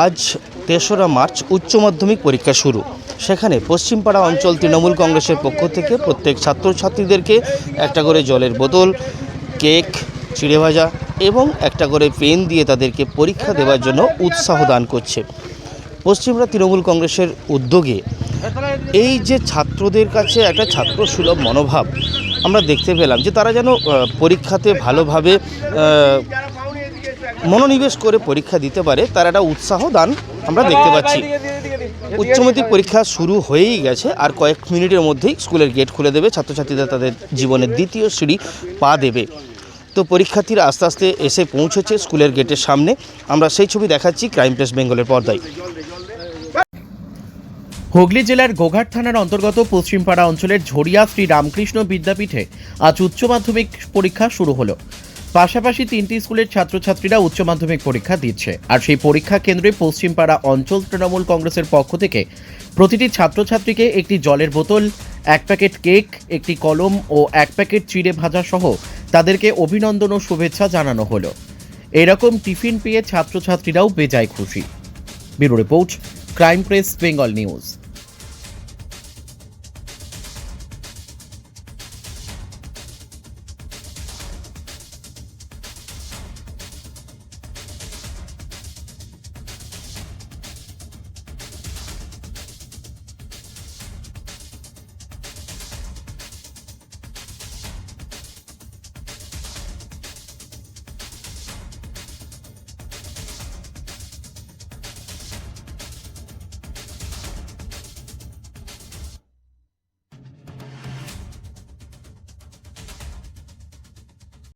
আজ ৩রা মার্চ উচ্চ মাধ্যমিক পরীক্ষা শুরু। সেখানে পশ্চিমপাড়া অঞ্চল তৃণমূল কংগ্রেসের পক্ষ থেকে প্রত্যেক ছাত্রছাত্রীদেরকে একটা করে জলের বোতল, কেক, চিড়েভাজা এবং একটা করে পেন দিয়ে তাদেরকে পরীক্ষা দেওয়ার জন্য উৎসাহ দান করছে। পশ্চিমপাড়া তৃণমূল কংগ্রেসের উদ্যোগে এই যে ছাত্রদের কাছে একটা ছাত্রসুলভ মনোভাব আমরা দেখতে পেলাম, যে তারা যেন পরীক্ষাতে ভালোভাবে মনোনিবেশ করে পরীক্ষা দিতে পারে, তার একটা উৎসাহ দান আমরা দেখতে পাচ্ছি। উচ্চ মাধ্যমিক পরীক্ষা শুরু হয়েই গেছে, আর কয়েক মিনিটের মধ্যেই স্কুলের গেট খুলে দেবে, ছাত্রছাত্রীরা তাদের জীবনের দ্বিতীয় সিঁড়ি পা দেবে। তো পরীক্ষার্থীরা আস্তে আস্তে এসে পৌঁছেছে স্কুলের গেটের সামনে। আমরা সেই ছবি দেখাচ্ছি ক্রাইম প্রেস বেঙ্গলের পর্দায়। হুগলি জেলার গোঘাট থানার অন্তর্গত পশ্চিমপাড়া অঞ্চলের ঝরিয়া শ্রী রামকৃষ্ণ বিদ্যাপীঠে আজ উচ্চ মাধ্যমিক পরীক্ষা শুরু হলো। পাশাপাশি 3টি স্কুলের ছাত্রছাত্রীরা উচ্চ মাধ্যমিক পরীক্ষা দিচ্ছে। আর সেই পরীক্ষা কেন্দ্রে পশ্চিমপাড়া অঞ্চল তৃণমূল কংগ্রেসের পক্ষ থেকে প্রতিটি ছাত্রছাত্রীকে একটি জলের বোতল, 1 প্যাকেট কেক, একটি কলম ও 1 প্যাকেট চিড়ে ভাজা সহ তাদেরকে অভিনন্দন ও শুভেচ্ছা জানানো হলো। এরকম টিফিন পেয়ে ছাত্রছাত্রীরাও বেজায় খুশি। Bureau report, crime press Bengal news.